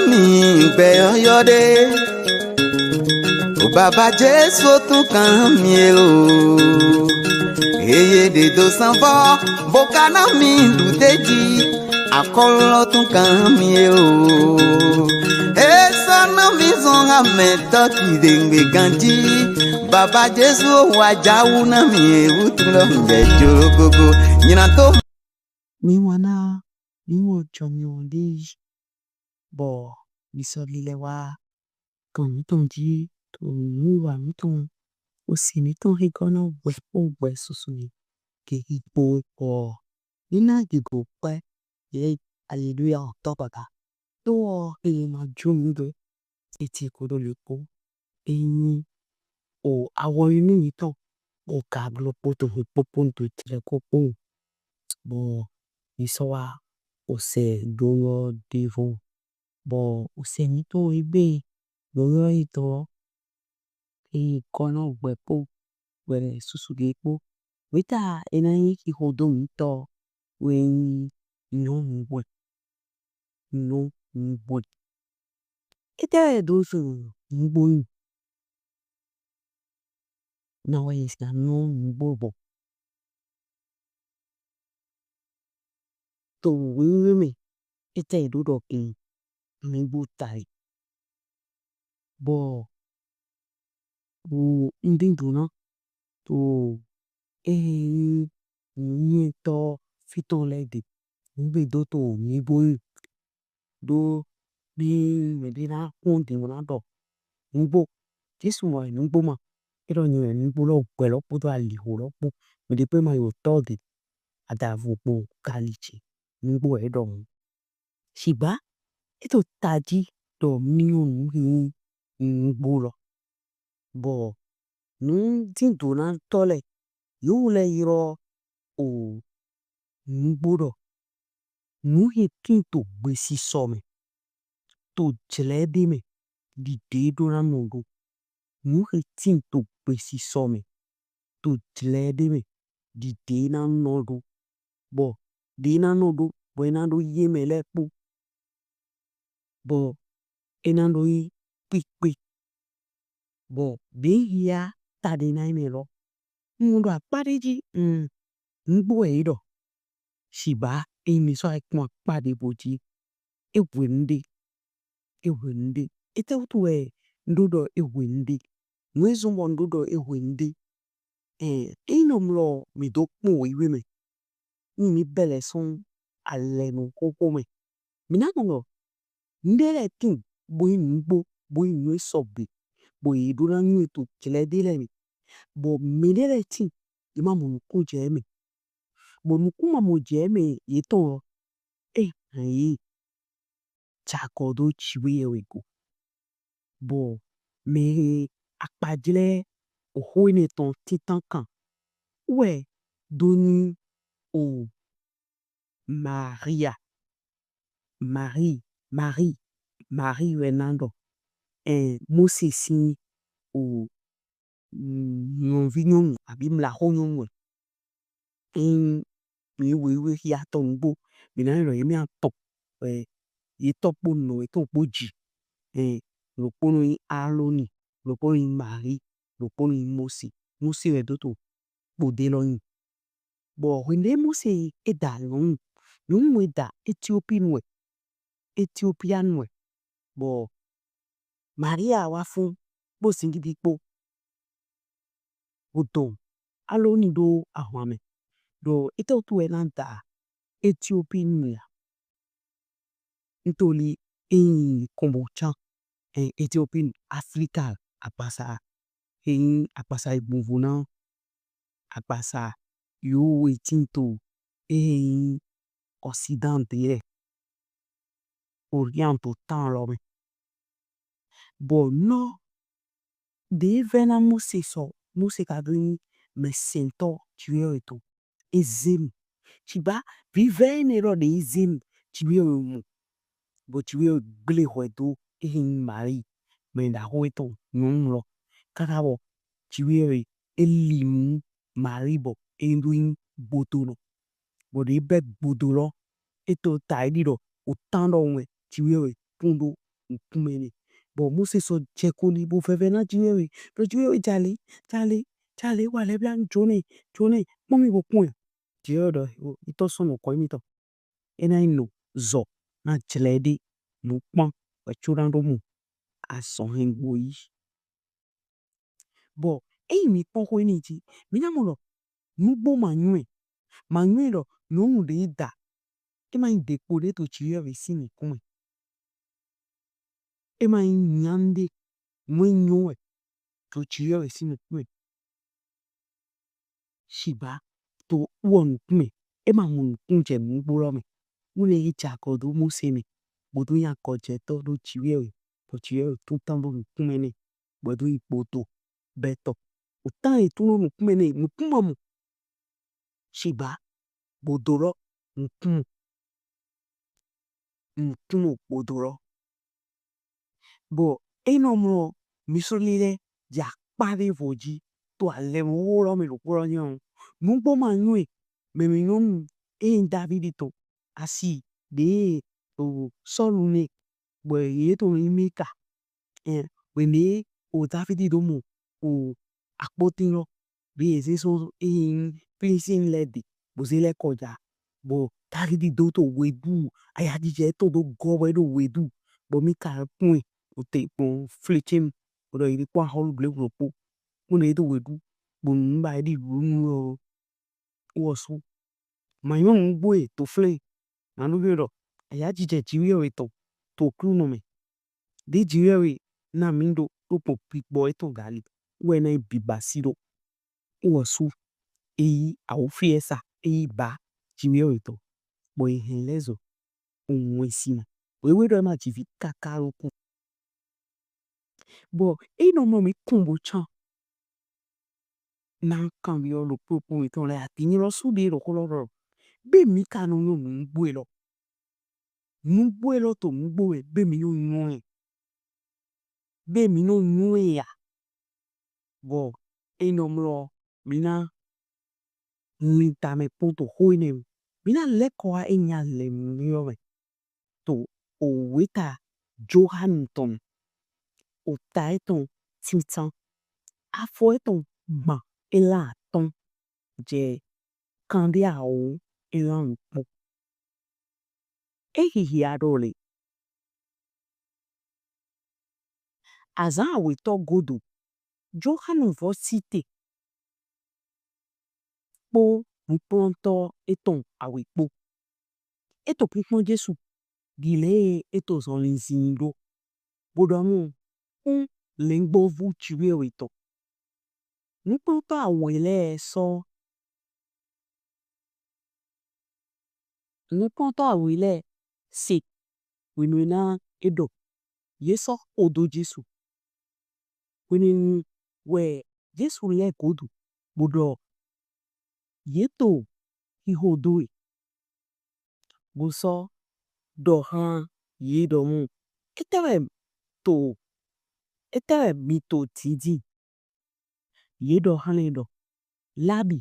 mi gbẹ ọyọdẹ o bàbá Jésù tún kàn mí o eye dèdò sanfọ bókaná mi dùdéjì akọlọ tún kàn mí o esọnà mi sùn àmẹ tọkìdè ngbè gànjí bàbá Jésù wàjáwù náà mi ewu tún lọ njẹ jorogogo nyina tó. Mi wana mi wo chomi onde bo mi so lile wa kan mi ton ji to mi wa mi ton o si mi ton he kono we susu ni ke ipo o nina gigo pe ye hallelujah to baba to e ma ju mi do eti ko do le po eyin o awo inu mi ton o ka glo po to po to tire ko po bo Isowa ose doro devon bo ose ni to igbe loro ito e kono gbepo were susu gepo wita enani ki hodo nto wen no ngbo ite dosu ngbo na wa iska no ngbo bo to we ite dodo kin ngbo tai bo bu ndin duna to ni to fiton lede ngbe do to ngbo do ni medina kundi mona do ngbo Jesu mo ngbo ma iro ni ngbo lo pelo po to ali ho lo po me de pe ma yo to de adavu po kalichi ngbo edo shiba eto taji do mi onu ngbo lo bo tin duna tole yule iro o ngbo do nu he tin to gbe si so me to jele de me di de do na no do nu he tin to gbe si so me to jele de me di de na no do bo de na no do bo ina do ye me le po bo ina do yi pipi bo be ya ta de na me lo ndo apade ji ngbo e do shiba emi so aikmo apade boji ewende ite utu ndodo ewende nwezu mo ndodo ewende ino mlo mi do po iwe me mi bele son alenu koko me mi na ngo ndele tin bo ngbo bo nwe sobe bo idura nwe to kile dele mi bo medele tin ima mo ko je me bo mu kuma mo je me yeton ayi chakodo chiwe ewego bo me apajile ohone ton titan kan we doni o Marie Renando Mosesi o nyonvinyon abi mla honyon we mi we ya to ngbo mi na ro yemi atop ye topo no e topo ji lo pono yi Aloni lo pono yi Marie lo pono yi Mosi we do to bode lo yin bo wende Mosi e da yon we da Ethiopian we bo Maria wa fun bo singidi po Odo Aloni do ahwame do ite otu e lanta Ethiopian ya ntoli kombocha Ethiopian Africa apasa ibuvuna apasa yo wetinto Occidente ye Oriento tan lo me bo no de vena Mose kaduni me sento chiwe eto ezim chiba vivene ro de ezim chiwe mu bo chiwe gle hwedo Marie me da hweto nyumlo kaka bo chiwe elimu Marie bo enduin botono bo de bet bodolo eto taidiro utando we chiwe pundo nkumene bo Mose so jekoni bo feve na jiwewe bo jiwewe jale wale bla jone mami bo kun jiwewe do ito so no ko mi to ena ino zo na jledi no pon we chudan do mu aso hengbo yi bo mi pon ko ni ji mi na mo lo nugbo ma nwe lo no mu de da ma de po de to jiwewe si ni kun ma nyande mwe nyowe to jiwewe si ni kun shiba to won kun ma mun kun je mu bo lo me ule icha ko do Mose me bodo ya ko je to do jiwewe to jiwewe to tan do kumene bodo ipoto beto utan etuno mu kumene mu kumamu shiba bodoro nkumu bodoro bo eno mo misolile ya pare voji to ale mo lo me lo kuro nyon nugbo ma nwe me mi nyon David to asi de to solune bo ye to imeka we me o David do mo o àpótí lo bí ese so placing lady bo se le koja bo David do to wedu aya jije to do go we do wedu bo mi ka pun o te pon fletching o do iri kwa hol ble po mo ne do wedu bo mba di runu o so ma yon gbo to fle na no bi do aya jije jiwewe to kruno me di jiwewe na mi do to po pipo eto gali we na biba siro o so awu fiesa ba jiwewe to bo hen lezo onwe sina we do ma jivi kakaro ku bo no mo mi kumbo chan na kan bi o lo popo mi ton le ati ni lo su de lo ko lo be mi ka no yo mu gbo e lo to mu gbo e be mi yo nyon be mi no nyon ya bo no mo mi na ni ta me poto ho ne mi na le ko a enya le mi yo me to o weta Johansson o ta eton titan afo eton gban ela ton je kande a o elan po hi adole azan we to godo Johannu vo cite po mponto eton awe po eto pipon Jesu gile eto son linzindo bodamu lengbo vu chiwewe to mponto awele so mponto awele se winuna edo yeso odo Jesu winin we Jesu le godo bodo yeto ihodoi boso do han ye do mu etere mi to tidi ye do han le do labi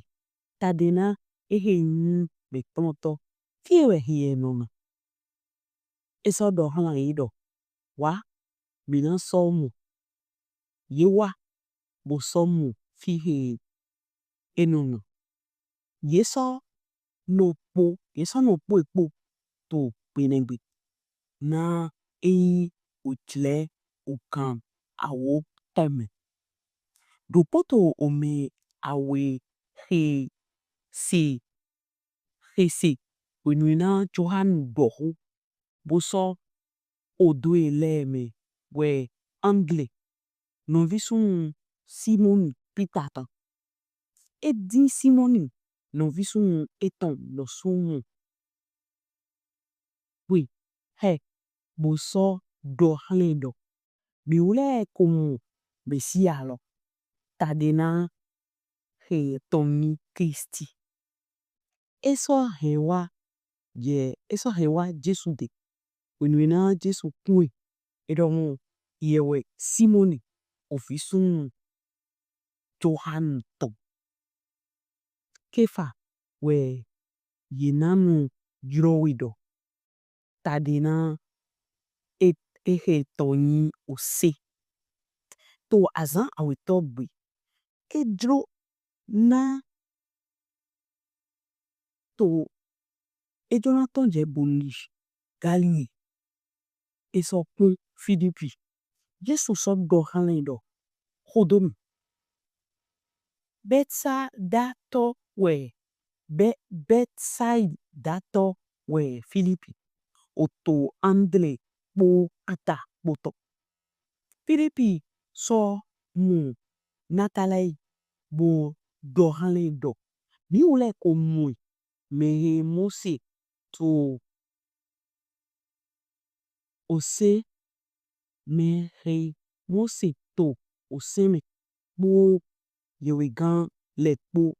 tadena yin me tonto fiewe hie no na eso do han ye do wa mi na so mu ye wa bo so mu fi he enunu yeso no po epo to penengbe na uchle ukan awo teme do poto ome awe he se winuna Johan dohu boso odo ele me we angle no visun Simon Peter tan di Simoni no visun eton lo sumu we he boso do haledo mi ule komu besia lo tadena he toni Kristi eso hewa Jesu de winuna Jesu kun edomu yewe Simoni ofisun Johan ton kefa we yinamu jirowido tadena ehe toni ose to azan aweto gbe edro na to edro na tonje boni Galili esokun Filipi Jesu so do halindo hodom Betside dato we Filipi oto Andre po ata poto Filipi so mu Natalai bo do halindo mi ule ko mu me Mose to ose me Mose to ose me po yewe gan le po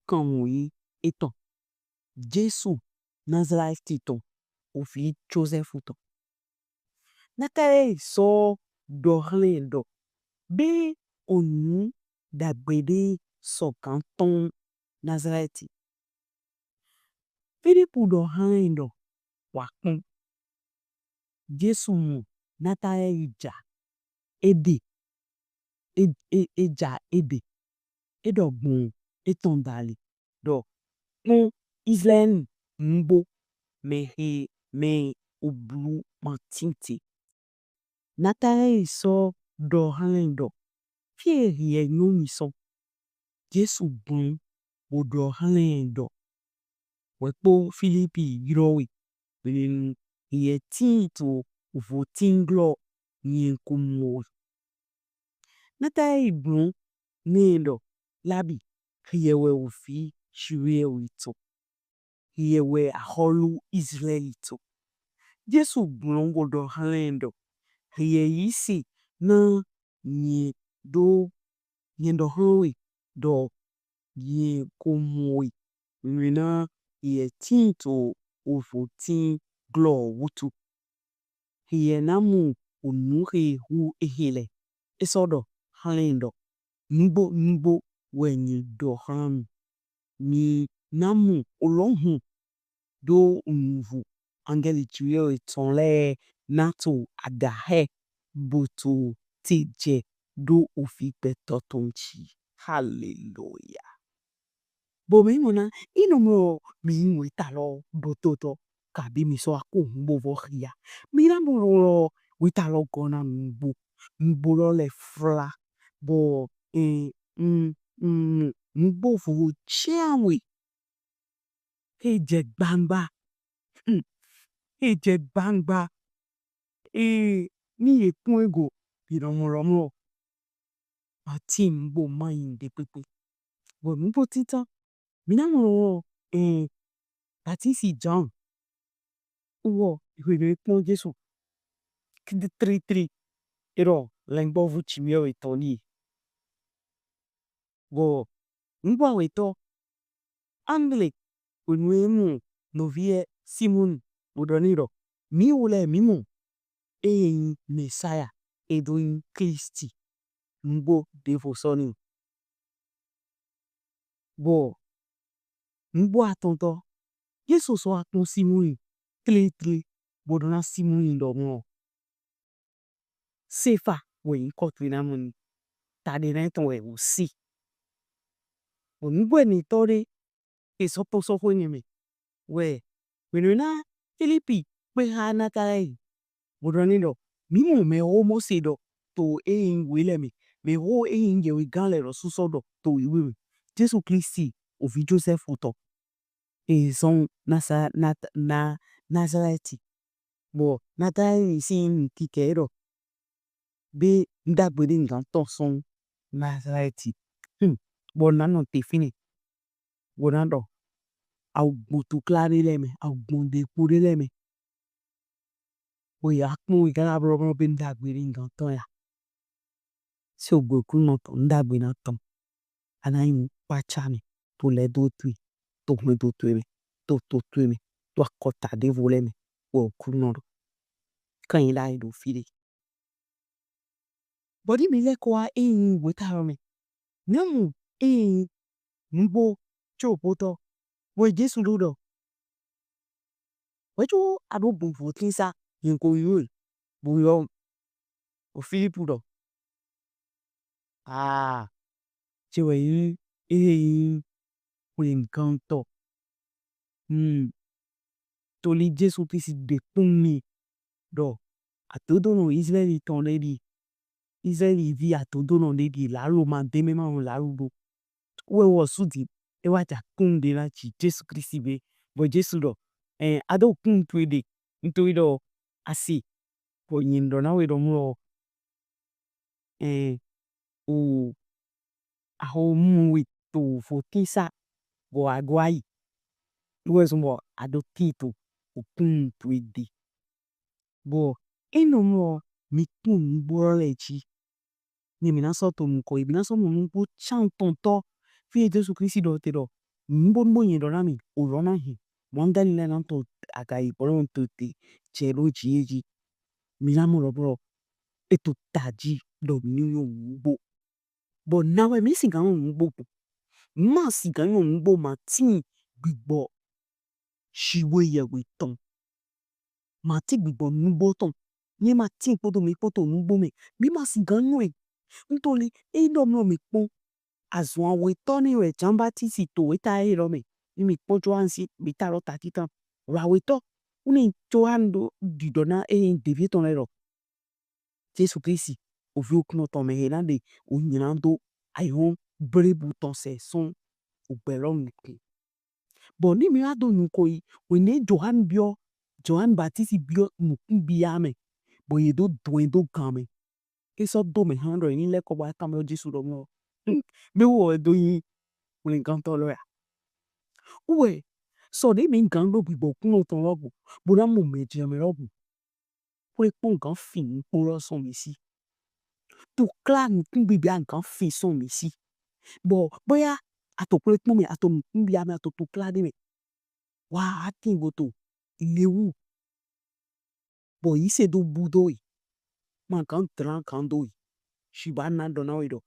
kanwe eton Jesu Nazareth titon ofi Joseph uton Natalai so do halindo be onu dagbede so kanton Nazareth Filipu do halindo wakun Jesu mu Natalai ija ede eja ede edogbun eton dali do kun Israel mbo me oblu matinte Natalai so do halindo fie nyomi so Jesu bun bo do halindo wepo Filipi yirowe ye tinto votinglo nyen kumo Natalai bun nendo labi yewe ofi shiwe wito yewe aholu Israelito Jesu bun bo do halindo ye yisi na nye do howe do ye kumowe Mina ye tinto voting glo wutu ye namu onuhe hu ehele esodo halindo nbo wenye do ham ni namu olohun do unuvu angeli chiyo etonle nato agahe butu tije do ofipe totonchi hallelujah bo mi mona inomro mi nwe talo bototo kabi mi so ako mbo vohia mi na mo witalo gona mbo lo le fla bo mbo fu chiawe eje gbangba eje gbangba mi ekun ego iromo ati mbo mind de pepe bo mbo titan mi na mo ati si John uwo iwe pon Jesu kidi 33 ero lengbo vu chimio etoni bo mbo weto angle onwemu novie Simon odoniro mi ule mimo Messiah edwin Christi mbo devosoni bo mbo atonto Jesu so akon Simon 33 bodona Simon ndo mo sefa we kotrina mun tade na ton we usi mbo ni tore esopo so honyeme we na Filipi pe ha Natalai bodonido mimo me o Mose do to wilemi me ho nge we ganle ro susodo to iwe Jesu Christi ofi Joseph uto son Nazareth bo Natalai si kikero be ndagbede ngan ton son Nazareth bo nano te fini bo nando au butu klare leme au bonde kure leme o ya kun igana bro be ndagbede ngan ton ya so goku no to ndagbe na ton anayin pachami to le do tui to me do tui me to tui me to akota de voleme o kunodo kan ila ido fide body mi le kwa weta me nemu mbo chopoto we Jesu ludo we cho ado bu votinsa yin ko yul bu yo o Philippe do. Che wei e encanto. Toli Jésù Kristi de kumi do. Atodo no Israeli ton lady. Israeli vi atodo no lady la lo ma deme ma la lo. We was sudi e wa ja kun de la chi Jésù Kristi be. Bo Jésù do. Ado kun twede. Nto do asi. Bo nyindo na we do mo o aho mu we to fo kisa bo agwai. We so mo ado tito o kun twede. Bo eno mo mi kun bo le chi. Ni mi na so to mu ko ibi na so mo mu po chan tonto. Fi Jésù Kristi do te do. Mbo nyindo na mi o ro na hi. Mwanga ni na to agai boro nto te chero chi eji. Mi na mo ro bro. Eto taji do mi yo mbo. Bo na we mi singa mo mbo. Ma singa mo mbo ma tin gbigbo. Shiwe ye we ton. Ma tin gbigbo mbo ton. Ni ma tin poto mi poto mbo me. Mi ma singa nwe. Ntoli e do mo mi pon. Azwa we toni we jamba ti si to we ta e ro me. Mi pon jo ansi mi ta ro ta titan. Ra we to. Uni jo ando di dona devi ton le ro. Jésù Kristi o vi okuno ton me helande o nyinando ayon brebu ton se son o belong nike. Bo ni mi ado nuko yi we ne Johan Baptiste bio nukubiame. Bo ye do dwendo game. Eso do me handle ni le ko ba kame o Jésù do mo. Me wo do yin o le kan to lo ya. Uwe so de mi gan lo bibo kuno ton logo. Bo na mo meje me logo. Po epon kan fin po lo son mi si. To clan kumbi an kan fin son mi si. Bo boya ato kule kumi ato kumbi ame ato to clan me. Wa atin boto lewu. Bo ise do budo yi. Man kan tran kan do yi. Shiba na do na we do.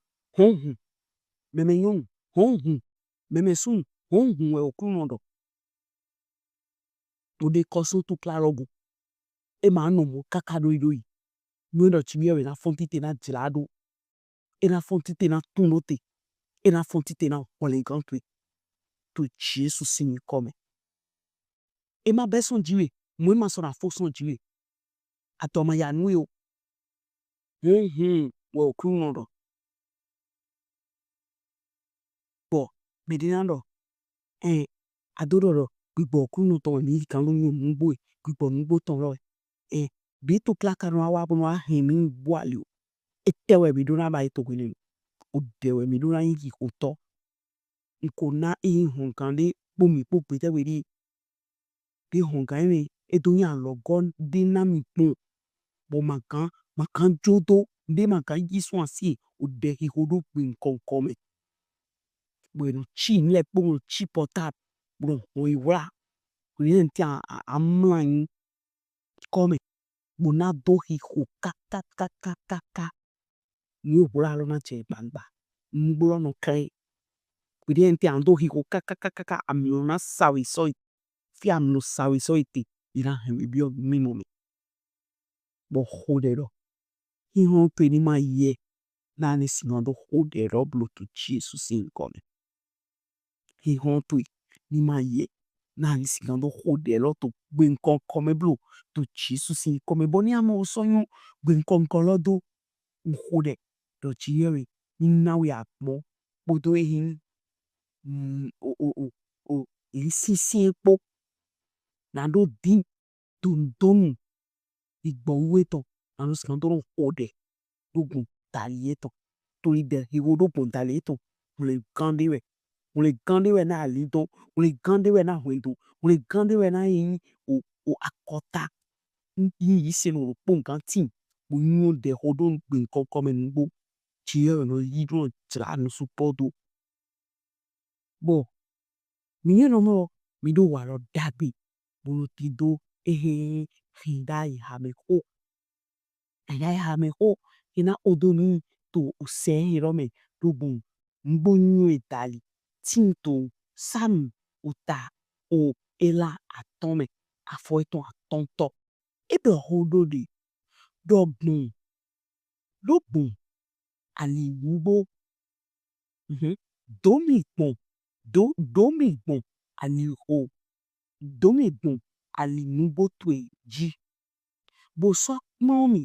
Meme yon. Meme sun. We okuno do. To de koso to clan logo. E ma no mo kakado yi. Mwe do chibiye we na fonti te na jilado. E na fonti te na tunote. E na fonti te na holingantwe. To Jésù sini come. E ma beson jiwe. Mwe ma so na foson jiwe. Ato ma ya nwe yo. We okuno do. Bo medinando. Adoro do. Gbibo okuno ton mi kan lo nyo mbo. Gbibo mbo ton lo. Bi to klaka no awa bono a hemi boalio. E tewe mi do na ba ito kwele. O dewe mi do na yiki koto. Nko na honkande po mi po pete we di. Di honkande e do nyan logon di na mi po. Bo makan jodo. Di makan yiswa si. O de hikodo bin konkome. Bo no chi nle po no chi potap. Bo no wala. Kwenye nti amlan kome. Bo na do hiko kaka. Yo wala lo na che bangba. Mbolo no kre. Kwenye nti ando hiko kaka. Amlo na sawi soy. Fi amlo sawi soy ti. Ina hemi biyo mimomi. Bo hode do. Hihon pe ni ma ye. Na ne sinando hode do blo to Jésù sin come. Hihon pe ni ma ye. Na ne sinando hode do to benkon come blo to Jésù sin come. Boni amo so yon benkon kolo do. Hode do chiyewe. Ni na we akmo. Bodo e hin. Ili si po. Na do din. Donu. Igbo uwe to. Na no sinando hode. Dogun taliye to. To ide hiwodo pon taliye to. Ule gandewe. Ule gandewe na alido. Ule gandewe na wendo. Ule gandewe na yin. O akota. Yin yise no pon gantin. Unyo de hodon bin kokome nbo. Chiyewe no yidro jla no supodo. Bo. Minye no mo. Mido waro dabi. Bolo tido. Hindai hame ho. Hindai hame ho. Hina odoni to usen hirome. Dogun. Mbo nyo etali. Tinto. Sam. Uta. O. Ela atome. Afo eton atonto. Ebe hodo de. Dogun. Lópin àlìwúgbó dómìgbọ̀n dómìgbọ̀n àlìhò dómìgbọ̀n àlìnúgbótò èjì. Bòsọ́ kpọ́nmì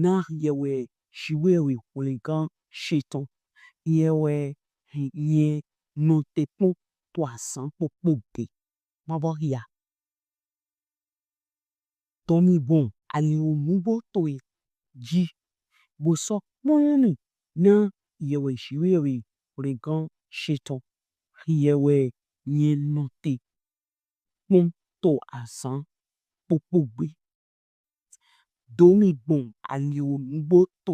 náà yẹ̀wẹ̀ ṣìwẹ̀wẹ̀ wòlìgán ṣètàn yẹ̀wẹ̀ yẹn nọ̀tẹ̀pọ̀n tó àsán pòpògè mọ́bọ́hìà. Dómìgbọ̀n àlìnúgbótò èjì. Bòsọ́ kpọ́nmì náà yẹ̀wẹ̀ ṣìwẹ̀wẹ̀ wòlìgán ṣètàn yẹ̀wẹ̀ yẹn nọ̀tẹ̀pọ̀n tó àsán pòpògè. Dómìgbọ̀n àlìnúgbótò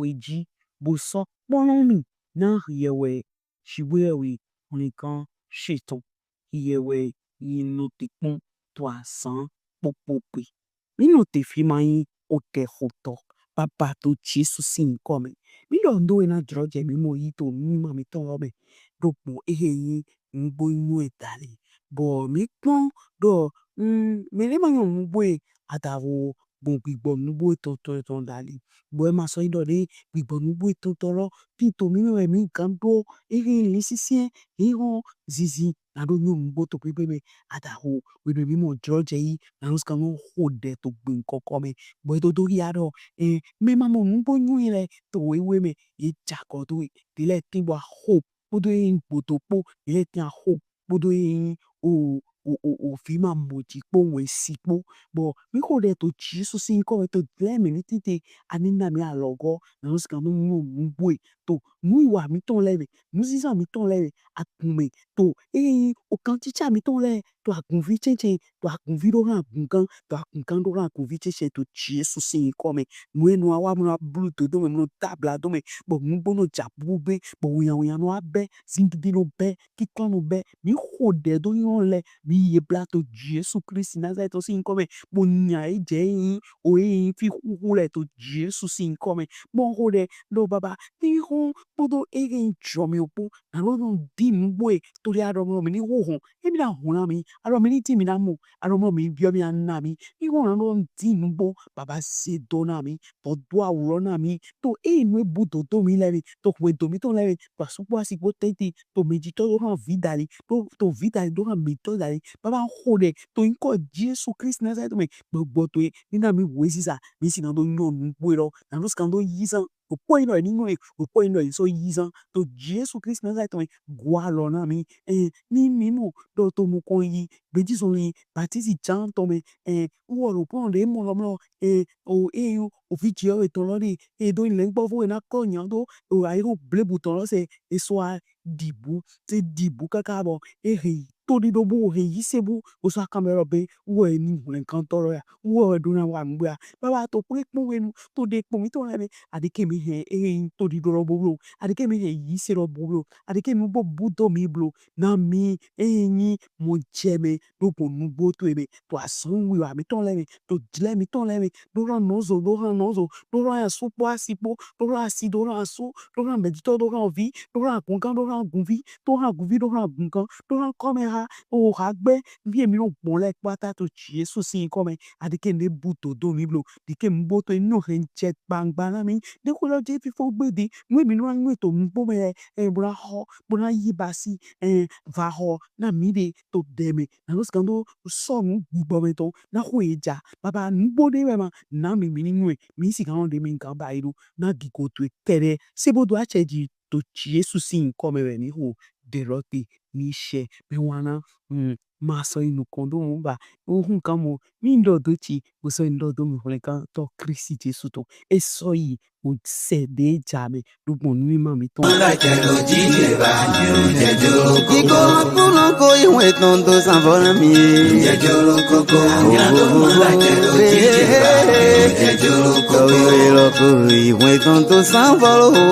èjì. Bòsọ́ kpọ́nmì náà yẹ̀wẹ̀ ṣìwẹ̀wẹ̀ wòlìgán ṣètàn yẹ̀wẹ̀ yẹn nọ̀tẹ̀pọ̀n tó àsán pòpògè. Nínú tèfìmá yín òkè hòtọ̀ bàbá tó Jésù sì ń kọ́ mi. Mi lọ ndo ina jọjẹ mi mo yí tó mi mà mi tán lọ mẹ. Dòpò yín ń gbó inú ẹ̀ dálé. Bọ̀ mi pọ́n dọ̀ mi lè máa yàn ń gbó ẹ̀ àdàwọ̀ gbòǹgbìgbọ̀ nùgbò ìtọ̀tọ̀ dálé. Bọ̀ ẹ máa sọ ìdọ̀ dé gbìgbọ̀ nùgbò ìtọ̀tọ̀ lọ. Bí tó mi rẹ̀ mi kan dọ̀ ní sísí hàn zizi nàdó yóò ń gbó tó pépé mi àdàwọ̀ wẹ̀rẹ̀ mi mọ̀ jọjẹ yìí nàdó skan ló hò dẹ̀ tó gbìn kọ̀kọ́ mi. Bọ̀ ètò tó rí àdọ̀ mi máa mọ̀ ń gbó yún ilẹ̀ tó wéwé mi ìjàkọ̀ tó ìdílé tí wà hò kódó yín gbòtò pọ̀ ìdílé tí a hò kódó yín òfin máa mọ̀ jí pọ̀ wẹ̀ sí pọ̀. Bọ̀ mi kò dẹ̀ tó Jésù sí ń kọ́ mi tó dílé mi ní títí ànínà mi àlọ́gọ́ nàdó skan ló ń gbó ẹ̀ tó mú ìwà mi tán lẹ́rẹ̀ mú sísá mi tán lẹ́rẹ̀ àgùn mi tó ọ̀kan tíṣà mi tán lẹ́rẹ̀ tó àgùn fi chẹ́chẹ́ tó àgùn fi lọ́rùn àgùn kan tó àgùn kan lọ́rùn àgùn fi chẹ́chẹ́ tó Jésù sí ń kọ́ mi. Mú ẹnu àwa mú na búrú tó dùn mi mú tábìlà dùn mi bọ̀ mú gbóná jà bú bẹ́ bọ̀ wìyàn ló bẹ́ zindidi ló bẹ́ kíkọ́ ló bẹ́ mi hò dẹ̀ tó yàn lẹ̀ mi yé bla tó Jésù Kristi Nazareth tó sì ń kọ́ mi. Mo nyà ẹ̀ jẹ́ yín òye yín fi hùhù lẹ̀ tó Jésù sí ń kọ́ mi. Mo hò dẹ̀ lọ bàbá ní hàn gbọ́dọ̀ yín jọ mi òpó nàlọ́ ló ń dì mú gbó ẹ̀ torí àdọ́mọ́ mi ní hòhùn èmi náà hùn náà mi àdọ́ mi ní tì mí náà mọ̀ àdọ́mọ́ mi bí ọmọ yẹn náà mi ní hùn náà ló ń dì mú gbó bàbá ṣe dọ́ náà mi tó dọ́ àwòrán náà mi tó inú ibùdó tó mi lẹ́rìn tó kùn ètò mi tó lẹ́rìn tó àsopọ̀ àsìkò tẹ́tí tó méjì tó hàn fídàlì tó fídàlì tó hàn mí tó dàlì bàbá hò dẹ̀ tó ń kọ́ Jésù Kristi Nazareth mi gbogbo tó yẹ nínú mi wòye sísà mi sì náà tó yàn mú gbó ẹ̀ lọ nàlọ́ skan tó yí sàn òpó iná ẹ̀ nínú ẹ̀ òpó iná ẹ̀ sọ yí sàn tó Jésù Kristi Nazareth mi gbọ́ àlọ́ náà mi ní mímú tó mú kọ́ yí gbèjì sọ yín bàtísì jàn tó mi wọ́n rò pọ́n lè mọ̀ lọ́mọ́ òfin jẹ́ ọ̀rẹ́ tán lọ́dẹ èdò ilẹ̀ ń gbọ́ fún ẹ̀ náà kọ́ yàn tó àìrò blébù tán lọ́sẹ̀ èso àdìbò ti dìbò kákà bọ̀ tó dídó bó yìí ṣe bó o sọ àkàmẹ́rọ bẹ́ẹ̀ wọ́n ẹ̀ ní nǹkan tọrọ yà wọ́n ẹ̀ dúró wà mú bẹ́ẹ̀ bàbá tó pé pọ́n wẹnu tó dé pọ́n mi tó rẹ̀ mi àdìkẹ́mi tó dídó lọ bó bó àdìkẹ́mi yìí ṣe lọ bó bó àdìkẹ́mi bó búdó mi bó náà mi mo jẹ́ mi ló bò nú bó tó mi tó àsán wíwà mi tán lẹ́mi tó jìlẹ̀ mi tán lẹ́mi ló ràn nọ́ọ̀zọ̀ ló ràn àsopọ̀ àsìpọ̀ ló ràn àsì ló ràn àsó ló ràn mẹ́jìtọ́ ló ràn òfin ló ràn àgùnkàn ló ràn àgùnfí tó ràn àgùnfí ló ràn àgùnkàn ló ràn kọ́mẹ́ra ha gbẹ́ bí èmi náà gbọ́n lẹ́ pátá tó Jésù sí ń kọ́ mi àdìkẹ́ ní bùtò dó mi blo dìkẹ́ mi bó tó inú rẹ̀ ń jẹ gbangba náà mi dẹ́kun lọ jẹ́ fífọ́ gbèdé mú èmi náà ń ètò mi bó mi bọ́nà họ bọ́nà yí ba sí va họ náà mi de tó dẹ̀ mi náà ló sàn tó sọ̀nù gbọ́ mi tó náà kò yé jà bàbá nbọ́dé rẹ̀ mà náà mi nínú ẹ̀ mi sì kàn dé mi nǹkan báyìí ló náà gígò tó tẹ̀rẹ̀ sébòdò àchẹ́jì tó Jésù sí ń kọ́ mi rẹ̀ ní hò dèrọ́tì ní iṣẹ́ mi wọn náà máa sọ inú kan tó ń bá ohun kan mọ̀ mí ń dọ̀dọ̀ tí mo sọ ń dọ̀dọ̀ mi fún ẹ̀ka tó Kristi Jésù tó ẹ sọ yìí mo ṣẹ̀dẹ̀ ìjà mi lóògùn ní mímọ́ mi tán. ọlọ́jẹ̀ ló jí lè bá jẹjọ́ kókó. kíkọ́ kúnlọ́ kó ìwé tán tó sànfọ́nà mi. jẹjọ́ kókó. ọlọ́jẹ̀ ló jí lè bá jẹjọ́ kókó. ìwé tán tó sànfọ́nà.